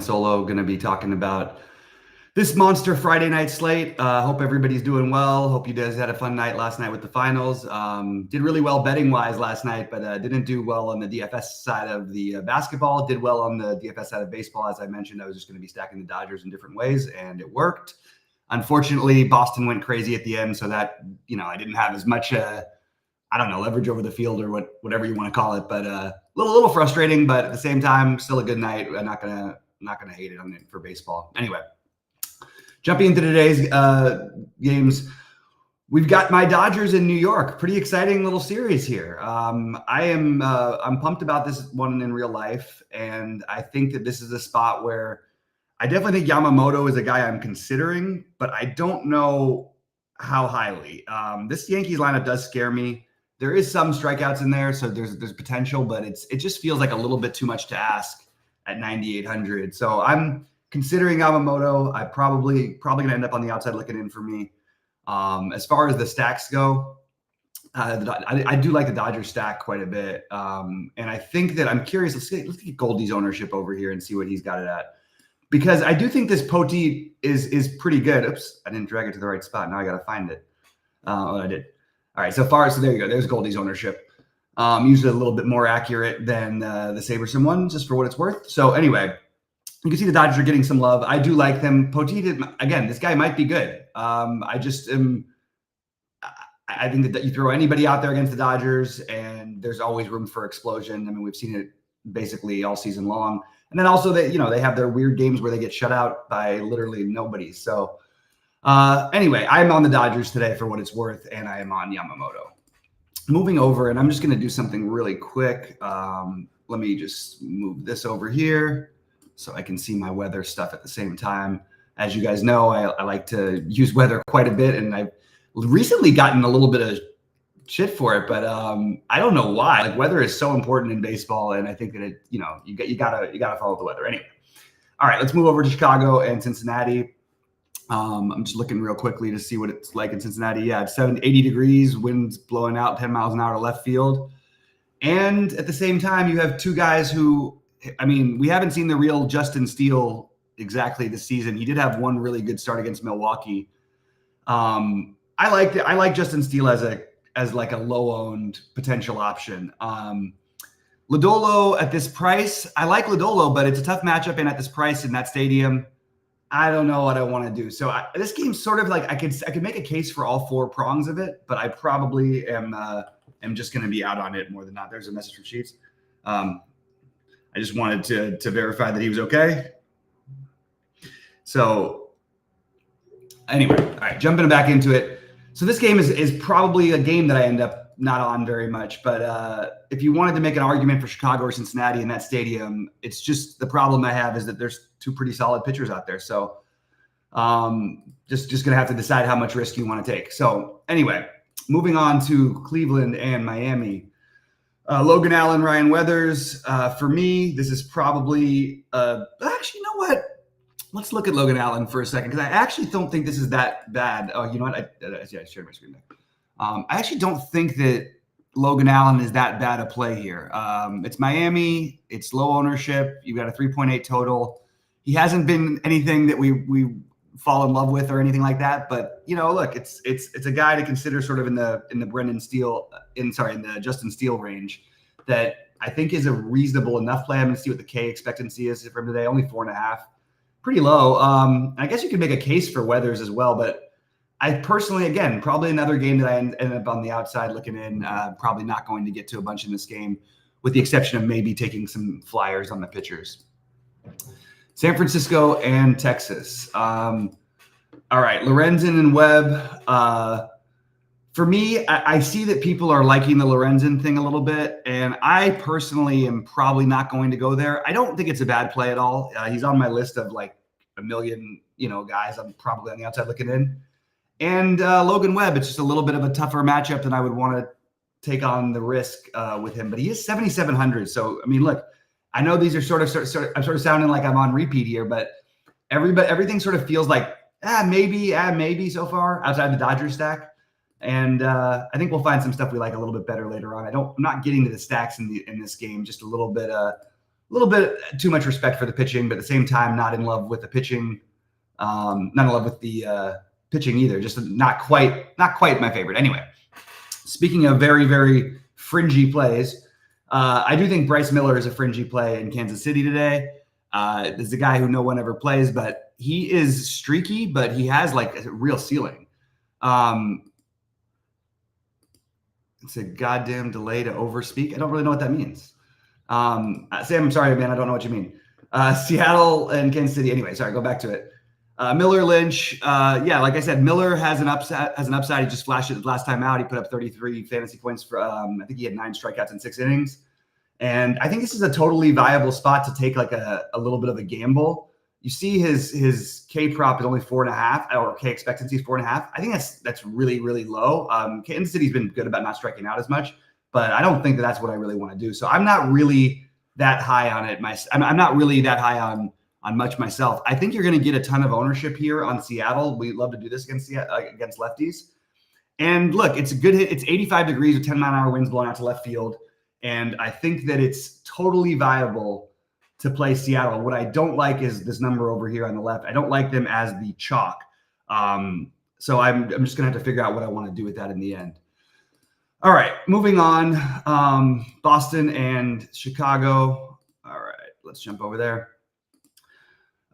Solo going to be talking about this monster Friday night slate. Hope everybody's doing well. Hope you guys had a fun night last night with the finals. Did really well betting wise last night, but didn't do well on the DFS side of the basketball. Did well on the DFS side of baseball. As I mentioned, I was just going to be stacking the Dodgers in different ways, and it worked. Unfortunately, Boston went crazy at the end, so that I didn't have as much leverage over the field or whatever you want to call it. But a little frustrating, but at the same time, still a good night. I'm not gonna hate it on it for baseball. Anyway, jumping into today's games, we've got my Dodgers in New York. Pretty exciting little series here. I'm pumped about this one in real life, and I think that this is a spot where I definitely think Yamamoto is a guy I'm considering, but I don't know how highly. This Yankees lineup does scare me. There is some strikeouts in there, so there's potential, but it just feels like a little bit too much to ask at 9,800. So I'm considering Yamamoto. I probably gonna end up on the outside looking in for me. As far as the stacks go, I do like the Dodgers stack quite a bit, and I think that I'm curious. Let's get Goldie's ownership over here and see what he's got it at, because I do think this Poti is pretty good. Oops, I didn't drag it to the right spot. Now I gotta find it. I did. All right, so there you go. There's Goldie's ownership. Usually a little bit more accurate than the Saberson one, just for what it's worth. So anyway, you can see the Dodgers are getting some love. I do like them. Poteet, again, this guy might be good. I think that you throw anybody out there against the Dodgers, and there's always room for explosion. I mean, we've seen it basically all season long. And then also they have their weird games where they get shut out by literally nobody. So anyway, I'm on the Dodgers today for what it's worth, and I am on Yamamoto. Moving over, and I'm just going to do something really quick. Let me just move this over here so I can see my weather stuff at the same time. As you guys know, I like to use weather quite a bit, and I've recently gotten a little bit of shit for it, but I don't know why. Like, weather is so important in baseball, and I think that you gotta follow the weather anyway. All right, let's move over to Chicago and Cincinnati. I'm just looking real quickly to see what it's like in Cincinnati. Yeah, it's 80 degrees, winds blowing out 10 miles an hour to left field. And at the same time, you have two guys who, I mean, we haven't seen the real Justin Steele exactly this season. He did have one really good start against Milwaukee. I like Justin Steele as like a low-owned potential option. Lodolo at this price, I like Lodolo, but it's a tough matchup, and at this price in that stadium, I don't know what I want to do. So this game's sort of like I could make a case for all four prongs of it, but I probably am just going to be out on it more than not. There's a message from Sheets. I just wanted to verify that he was okay. So anyway, all right, jumping back into it. So this game is probably a game that I end up not on very much, but if you wanted to make an argument for Chicago or Cincinnati in that stadium, it's just the problem I have is that there's two pretty solid pitchers out there. So just gonna have to decide how much risk you want to take. So anyway, moving on to Cleveland and Miami. Logan Allen, Ryan Weathers. For me, this is probably actually, you know what? Let's look at Logan Allen for a second, because I actually don't think this is that bad. Oh, you know what? I shared my screen there. I actually don't think that Logan Allen is that bad a play here. It's Miami. It's low ownership. You've got a 3.8 total. He hasn't been anything that we fall in love with or anything like that. But look, it's a guy to consider sort of in the Brendan Steele, in the Justin Steele range that I think is a reasonable enough play. I'm going to see what the K expectancy is from today. Only 4.5, pretty low. I guess you could make a case for Weathers as well, but I personally, again, probably another game that I end up on the outside looking in. Probably not going to get to a bunch in this game, with the exception of maybe taking some flyers on the pitchers. San Francisco and Texas. All right, Lorenzen and Webb. For me, I see that people are liking the Lorenzen thing a little bit, and I personally am probably not going to go there. I don't think it's a bad play at all. He's on my list of like a million, guys I'm probably on the outside looking in. And Logan Webb, it's just a little bit of a tougher matchup than I would want to take on the risk with him. But he is 7,700. So, I mean, look, I know these are sort of I'm sort of sounding like I'm on repeat here, but everything sort of feels like maybe so far outside the Dodgers stack. And I think we'll find some stuff we like a little bit better later on. I'm not getting to the stacks in this game, just a little bit little bit too much respect for the pitching, but at the same time, not in love with the pitching, not in love with the pitching either. Just not quite my favorite. Anyway, speaking of very, very fringy plays, I do think Bryce Miller is a fringy play in Kansas City today. This is a guy who no one ever plays, but he is streaky, but he has like a real ceiling. It's a goddamn delay to overspeak. I don't really know what that means. Sam, I'm sorry, man. I don't know what you mean. Seattle and Kansas City. Anyway, sorry, go back to it. Miller Lynch. Yeah, like I said, Miller has an upside. He just flashed it last time out. He put up 33 fantasy points for, I think he had 9 strikeouts in 6 innings. And I think this is a totally viable spot to take like a little bit of a gamble. You see his K prop is only 4.5, or K expectancy is 4.5. I think that's really, really low. Kansas City's been good about not striking out as much, but I don't think that's what I really want to do. So I'm not really that high on it. I'm not really that high on much myself. I think you're going to get a ton of ownership here on Seattle. We love to do this against lefties. And look, it's a good hit. It's 85 degrees with 10-mile-an-hour winds blowing out to left field. And I think that it's totally viable to play Seattle. What I don't like is this number over here on the left. I don't like them as the chalk. So I'm just going to have to figure out what I want to do with that in the end. All right, moving on. Boston and Chicago. All right, let's jump over there.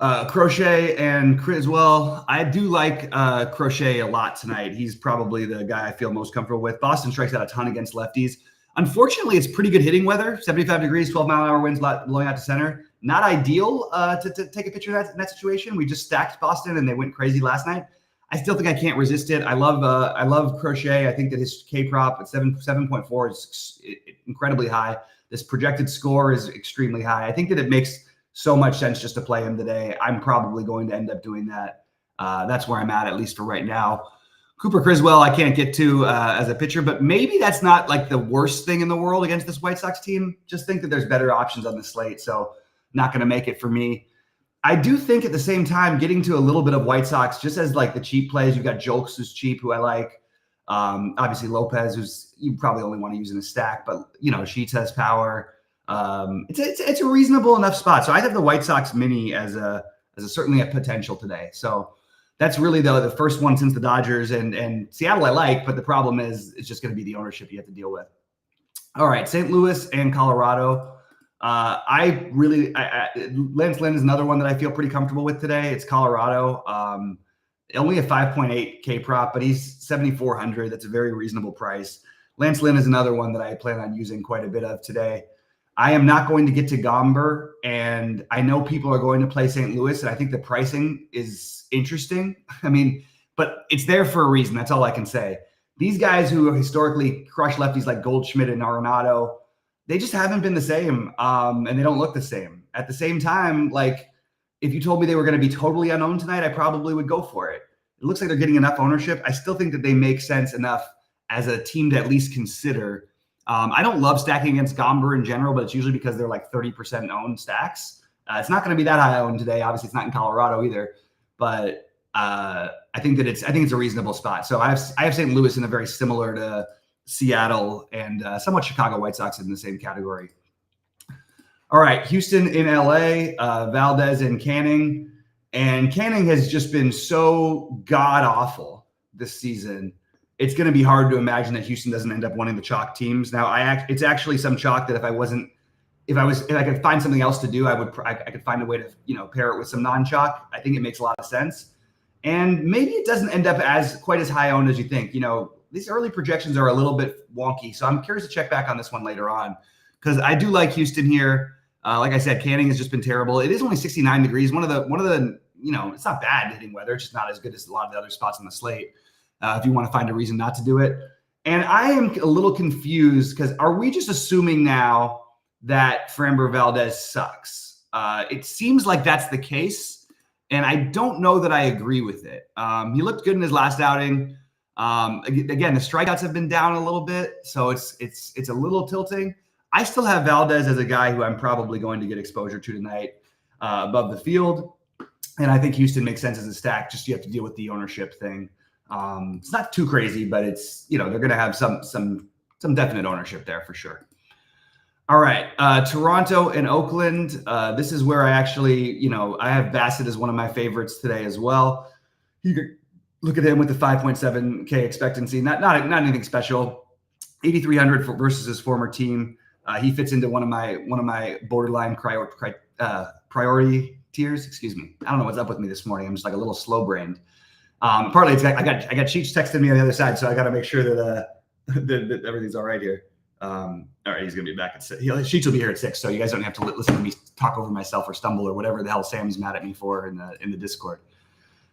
Crochet and Criswell. I do like Crochet a lot tonight. He's probably the guy I feel most comfortable with. Boston strikes out a ton against lefties. Unfortunately, it's pretty good hitting weather. 75 degrees, 12-mile-an-hour winds blowing out to center. Not ideal to take a picture in that situation. We just stacked Boston and they went crazy last night. I still think I can't resist it. I love Crochet. I think that his K prop at 7.4 is incredibly high. This projected score is extremely high. I think that it makes so much sense just to play him today. I'm probably going to end up doing that. That's where I'm at least for right now. Cooper Criswell, I can't get to as a pitcher, but maybe that's not like the worst thing in the world against this White Sox team. Just think that there's better options on the slate, so not going to make it for me. I do think at the same time, getting to a little bit of White Sox, just as like the cheap plays, you've got Jolks, who's cheap, who I like. Obviously Lopez, who's you probably only want to use in a stack, but Sheets has power. It's a reasonable enough spot. So I have the White Sox mini as certainly a potential today. So that's really the first one since the Dodgers and Seattle I like, but the problem is it's just going to be the ownership you have to deal with. All right, St. Louis and Colorado. Lance Lynn is another one that I feel pretty comfortable with today. It's Colorado. Only a 5.8 K prop, but he's 7,400. That's a very reasonable price. Lance Lynn is another one that I plan on using quite a bit of today. I am not going to get to Gomber, and I know people are going to play St. Louis, and I think the pricing is interesting. I mean, but it's there for a reason. That's all I can say. These guys who historically crush lefties like Goldschmidt and Arenado, they just haven't been the same, and they don't look the same. At the same time, like if you told me they were going to be totally unknown tonight, I probably would go for it. It looks like they're getting enough ownership. I still think that they make sense enough as a team to at least consider. I don't love stacking against Gomber in general, but it's usually because they're like 30% owned stacks. It's not going to be that high owned today. Obviously, it's not in Colorado either, but I think it's a reasonable spot. So I have St. Louis in a very similar to Seattle and somewhat Chicago White Sox in the same category. All right, Houston in LA, Valdez in Canning, and Canning has just been so god awful this season. It's going to be hard to imagine that Houston doesn't end up winning the chalk teams. Now, it's actually some chalk that if I could find something else to do, I could find a way to pair it with some non-chalk. I think it makes a lot of sense, and maybe it doesn't end up quite as high owned as you think. These early projections are a little bit wonky, so I'm curious to check back on this one later on because I do like Houston here. Like I said, Canning has just been terrible. It is only 69 degrees. One of the it's not bad hitting weather. It's just not as good as a lot of the other spots on the slate. If you want to find a reason not to do it. And I am a little confused because are we just assuming now that Framber Valdez sucks? It seems like that's the case, and I don't know that I agree with it. He looked good in his last outing. Again, the strikeouts have been down a little bit, so it's a little tilting. I still have Valdez as a guy who I'm probably going to get exposure to tonight above the field, and I think Houston makes sense as a stack. Just you have to deal with the ownership thing. It's not too crazy, but it's they're going to have some definite ownership there for sure. All right. Toronto and Oakland. This is where I actually, I have Bassett as one of my favorites today as well. You could look at him with the 5.7K expectancy. Not anything special. 8,300 versus his former team. He fits into one of my borderline priority tiers. Excuse me. I don't know what's up with me this morning. I'm just like a little slow brained. Partly I got Cheech texting me on the other side, so I got to make sure that that everything's all right here. All right, he's gonna be back at 6. Sheets will be here at 6, so you guys don't have to listen to me talk over myself or stumble or whatever the hell Sam's mad at me for in the Discord.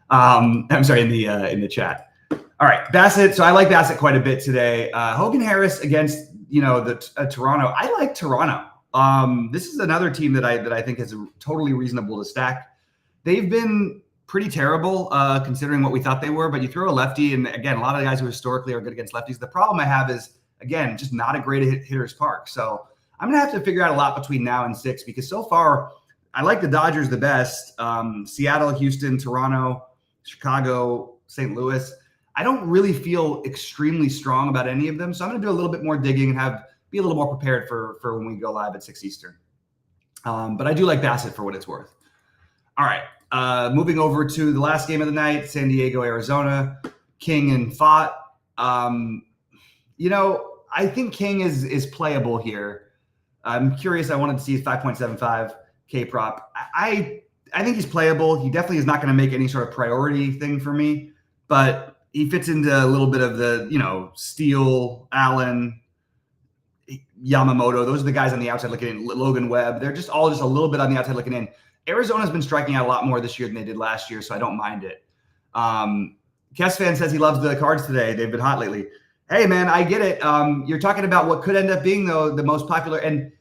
I'm sorry, in the chat. All right, Bassett. So I like Bassett quite a bit today. Hogan Harris against Toronto. I like Toronto. This is another team that I think is totally reasonable to stack. They've been pretty terrible considering what we thought they were, but you throw a lefty, and again, a lot of the guys who historically are good against lefties. The problem I have is, again, just not a great hitter's park. So I'm going to have to figure out a lot between now and 6, because so far I like the Dodgers the best. Seattle, Houston, Toronto, Chicago, St. Louis. I don't really feel extremely strong about any of them. So I'm going to do a little bit more digging and be a little more prepared for when we go live at 6 Eastern. But I do like Bassett for what it's worth. All right. Moving over to the last game of the night, San Diego, Arizona, King and Fott. I think King is playable here. I'm curious. I wanted to see his 5.75K prop. I think he's playable. He definitely is not going to make any sort of priority thing for me, but he fits into a little bit of the, Steele, Allen, Yamamoto. Those are the guys on the outside looking in. Logan Webb. They're just a little bit on the outside looking in. Arizona's been striking out a lot more this year than they did last year, so I don't mind it. Kess fan says he loves the Cards today. They've been hot lately. Hey, man, I get it. You're talking about what could end up being, though, the most popular. And,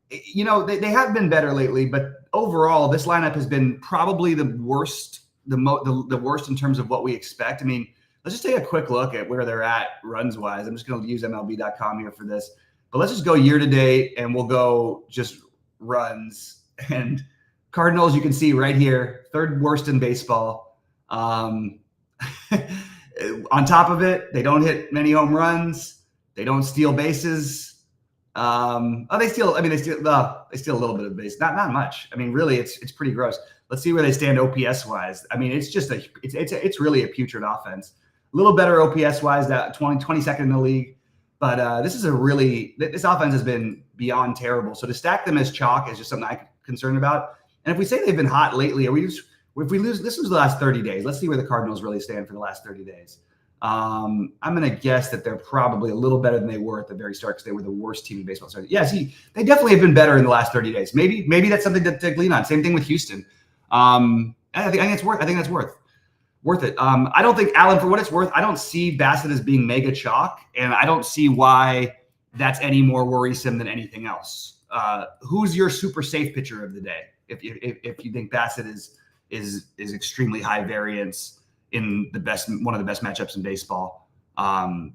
they have been better lately. But overall, this lineup has been probably the worst, the worst in terms of what we expect. I mean, let's just take a quick look at where they're at runs-wise. I'm just going to use MLB.com here for this. But let's just go year-to-date, and we'll go just runs. And Cardinals, you can see right here, third worst in baseball. On top of it, they don't hit many home runs. They don't steal bases. They steal a little bit of base, not much. I mean, really, it's pretty gross. Let's see where they stand OPS wise. I mean, it's really a putrid offense. A little better OPS wise, that 22nd in the league. But this offense has been beyond terrible. So to stack them as chalk is just something I'm concerned about. And if we say they've been hot lately, if we lose, this was the last 30 days. Let's see where the Cardinals really stand for the last 30 days. I'm going to guess that they're probably a little better than they were at the very start, because they were the worst team in baseball. So yeah, see, they definitely have been better in the last 30 days. Maybe that's something to glean on. Same thing with Houston. I think that's worth it. I don't think, Alan, for what it's worth, I don't see Bassett as being mega chalk, and I don't see why that's any more worrisome than anything else. Who's your super safe pitcher of the day? If you think Bassett is extremely high variance in one of the best matchups in baseball,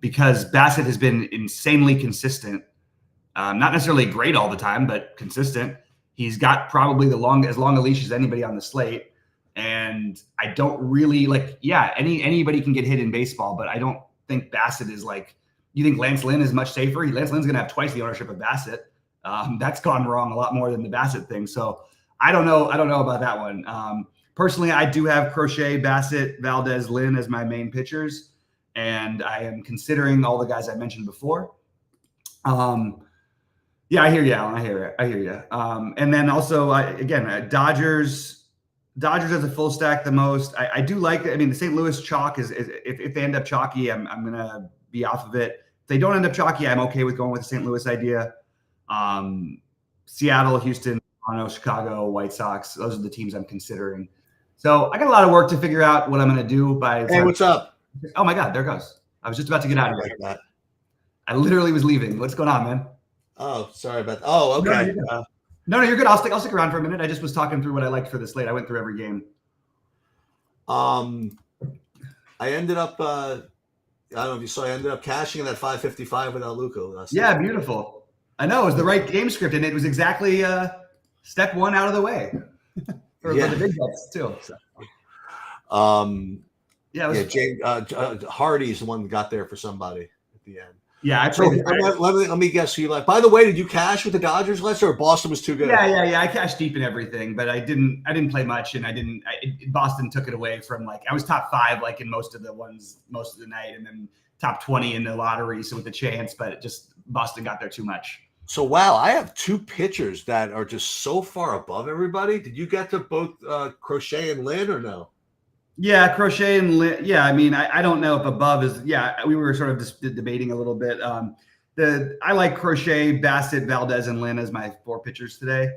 because Bassett has been insanely consistent, not necessarily great all the time, but consistent. He's got probably as long a leash as anybody on the slate. And I don't really anybody can get hit in baseball, but I don't think Bassett is you think Lance Lynn is much safer. Lance Lynn's going to have twice the ownership of Bassett. That's gone wrong a lot more than the Bassett thing. So I don't know about that one. Personally, I do have Crochet, Bassett, Valdez, Lynn as my main pitchers, and I am considering all the guys I mentioned before. Yeah, I hear you, Alan. I hear you. And then also, Dodgers as a full stack the most. I do like it. I mean, the St. Louis chalk is if they end up chalky, I'm going to be off of it. If they don't end up chalky, I'm okay with going with the St. Louis idea. Seattle, Houston, Toronto, Chicago, White Sox. Those are the teams I'm considering. So I got a lot of work to figure out what I'm going to do by. Hey, what's up? Oh my God, there it goes. I was just about to get out of here. I literally was leaving. What's going on, man? Oh, sorry about that. Oh, okay. No, you're good. I'll stick around for a minute. I just was talking through what I liked for the slate. I went through every game. I ended up. I don't know if you saw. I ended up cashing in that 555 without Luco. Yeah, beautiful. I know it was the right game script, and it was exactly step one out of the way for the big bets too. So. James Hardy's the one that got there for somebody at the end. Yeah, I So played the Pirates. let me guess who you like. By the way, did you cash with the Dodgers last year, or Boston was too good? Yeah. I cashed deep in everything, but I didn't play much, and Boston took it away from like I was top 5 like in most of the ones most of the night, and then top 20 in the lottery, so with a chance, but it just Boston got there too much. So wow, I have 2 pitchers that are just so far above everybody. Did you get to both Crochet and Lynn or no? Yeah, Crochet and yeah, I mean, I don't know if above is we were sort of just debating a little bit. I like Crochet, Bassett, Valdez, and Lynn as my 4 pitchers today.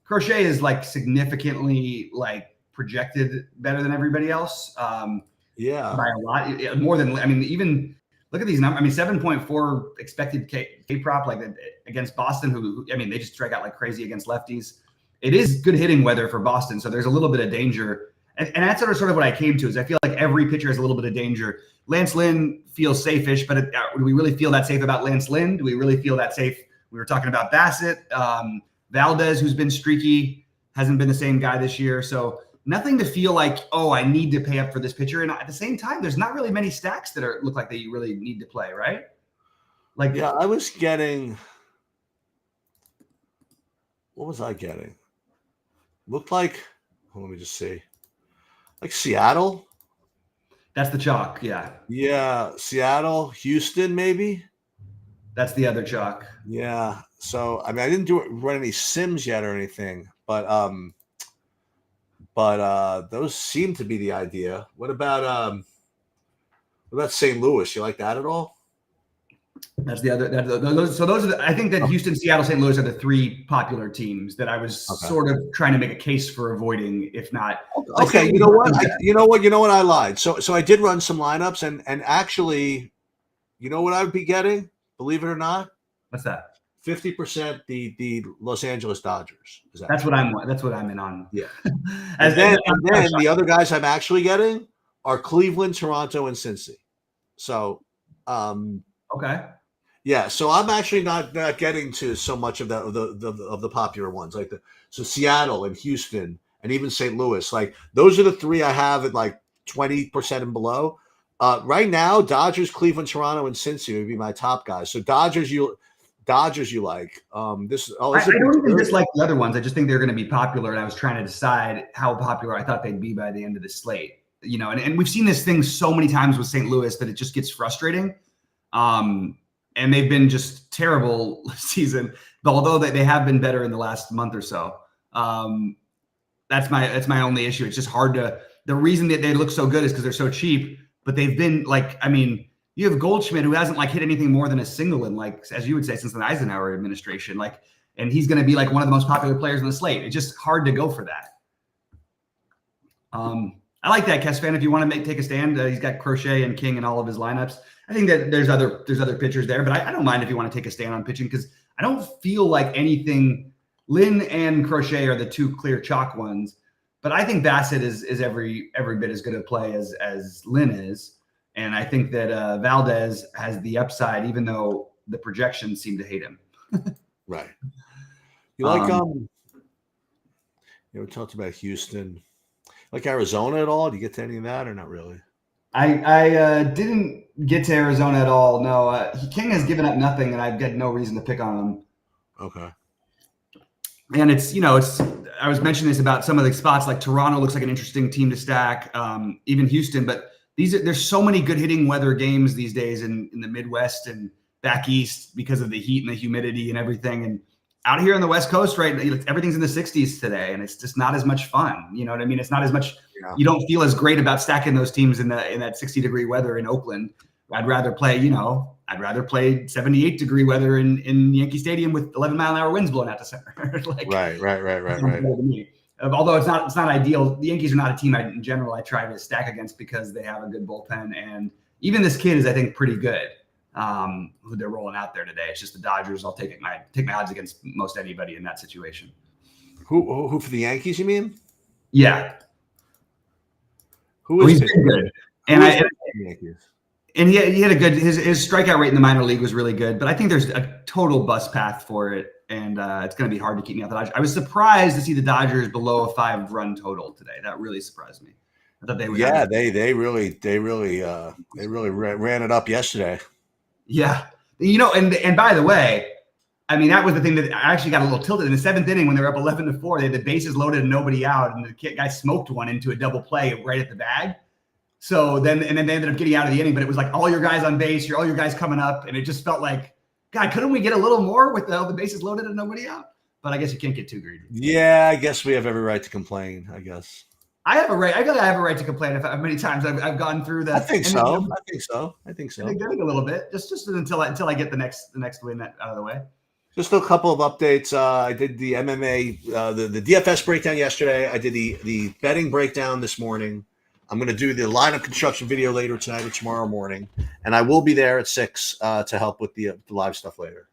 Crochet is like significantly like projected better than everybody else. Yeah, By a lot, more than I mean, even look at these numbers. I mean, 7.4 expected K prop like against Boston, who I mean, they just strike out like crazy against lefties. It is good hitting weather for Boston, so there's a little bit of danger. And that's sort of what I came to is I feel like every pitcher has a little bit of danger. Lance Lynn feels safe-ish, but do we really feel that safe about Lance Lynn? Do we really feel that safe? We were talking about Bassett. Valdez, who's been streaky, hasn't been the same guy this year. So nothing to feel like, oh, I need to pay up for this pitcher. And at the same time, there's not really many stacks that look like that you really need to play, right? Like, yeah, I was getting. What was I getting? Looked like. Let me just see. Like Seattle. that's the chalk. Yeah. Yeah, Seattle, Houston, maybe. That's the other chalk. Yeah. So I mean, I didn't run any sims yet or anything, but those seem to be the idea. What about St. Louis? You like that at all? That's the other. Those are the, I think that Houston, Seattle, St. Louis are the 3 popular teams that I was sort of trying to make a case for avoiding, if not. Okay, you know what? You know what? I lied. So I did run some lineups, and actually, you know what I would be getting? Believe it or not, What's that? 50% the Los Angeles Dodgers. That's what I'm in on. Yeah. and then the other guys I'm actually getting are Cleveland, Toronto, and Cincy. So, okay. Yeah, so I'm actually not getting to so much of the popular ones like so Seattle and Houston and even St. Louis. Like those are the 3 I have at like 20% and below. Right now, Dodgers, Cleveland, Toronto, and Cincy would be my top guys. So Dodgers you like. I don't even dislike the other ones. I just think they're going to be popular, and I was trying to decide how popular I thought they'd be by the end of the slate. You know, and we've seen this thing so many times with St. Louis that it just gets frustrating. And they've been just terrible this season, but although they have been better in the last month or so. That's my only issue. It's just hard to. The reason that they look so good is because they're so cheap. But they've been like, I mean, you have Goldschmidt who hasn't like hit anything more than a single in like, as you would say, since the Eisenhower administration. Like, and he's going to be like one of the most popular players on the slate. It's just hard to go for that. I like that, Kes fan. If you want to take a stand, he's got Crochet and King in all of his lineups. I think that there's other pitchers there, but I don't mind if you want to take a stand on pitching because I don't feel like anything. Lynn and Crochet are the 2 clear chalk ones. But I think Bassett is every bit as good a play as Lynn is. And I think that Valdez has the upside, even though the projections seem to hate him. Right. You like we talked about Houston. Like Arizona at all? Do you get to any of that or not really? I didn't get to Arizona at all. No, King has given up nothing, and I've got no reason to pick on him. Okay. And I was mentioning this about some of the spots like Toronto looks like an interesting team to stack, even Houston. But there's so many good hitting weather games these days in the Midwest and back east because of the heat and the humidity and everything. And out here on the West Coast, right, everything's in the 60s today, and it's just not as much fun. You know what I mean? It's not as much. Yeah. You don't feel as great about stacking those teams in that 60-degree weather in Oakland. I'd rather play 78-degree weather in Yankee Stadium with 11-mile-an-hour winds blowing out to center. Right. Although it's not ideal. The Yankees are not a team in general I try to stack against because they have a good bullpen, and even this kid is, I think, pretty good. Who they're rolling out there today. It's just the Dodgers. I'll take my odds against most anybody in that situation. Who for the Yankees? You mean? Yeah. He's been good, and he had a good. His strikeout rate in the minor league was really good, but I think there's a total bust path for it, and it's going to be hard to keep me off the Dodgers. I was surprised to see the Dodgers below a 5-run total today. That really surprised me. I thought they would. Yeah, they really ran it up yesterday. Yeah, And by the way, I mean, that was the thing that I actually got a little tilted in the 7th inning when they were up 11-4. They had the bases loaded and nobody out, and the guy smoked one into a double play right at the bag. So then they ended up getting out of the inning, but it was like all your guys on base, all your guys coming up, and it just felt like, God, couldn't we get a little more with the bases loaded and nobody out? But I guess you can't get too greedy. Yeah, I guess we have every right to complain. I guess I have a right. I feel like I have a right to complain if how many times I've gone through that. I think so. I think so. I think a little bit, just until I get the next win out of the way. Just a couple of updates. I did the MMA, the DFS breakdown yesterday. I did the betting breakdown this morning. I'm going to do the lineup construction video later tonight or tomorrow morning, and I will be there at 6 to help with the live stuff later.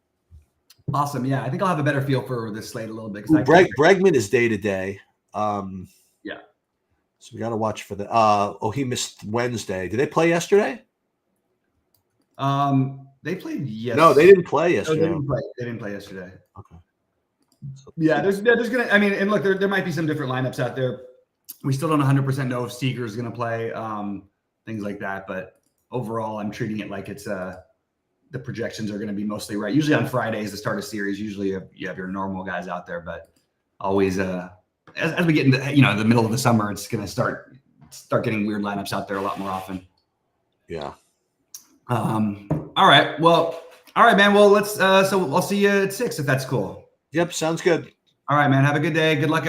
Awesome. Yeah, I think I'll have a better feel for this slate a little bit. Bregman is day to day. Yeah. So we got to watch for the. He missed Wednesday. Did they play yesterday? They played yesterday. No, they didn't play yesterday. No, they didn't play yesterday. Okay. So, yeah, there's gonna. I mean, and look, there might be some different lineups out there. We still don't 100% know if Seager is going to play, things like that. But overall, I'm treating it like it's the projections are going to be mostly right. Usually on Fridays, the start of series, usually you have your normal guys out there. But always, as we get into the middle of the summer, it's going to start getting weird lineups out there a lot more often. Yeah. All right. Well, all right, man. Well, let's. So I'll see you at 6 if that's cool. Yep. Sounds good. All right, man. Have a good day. Good luck.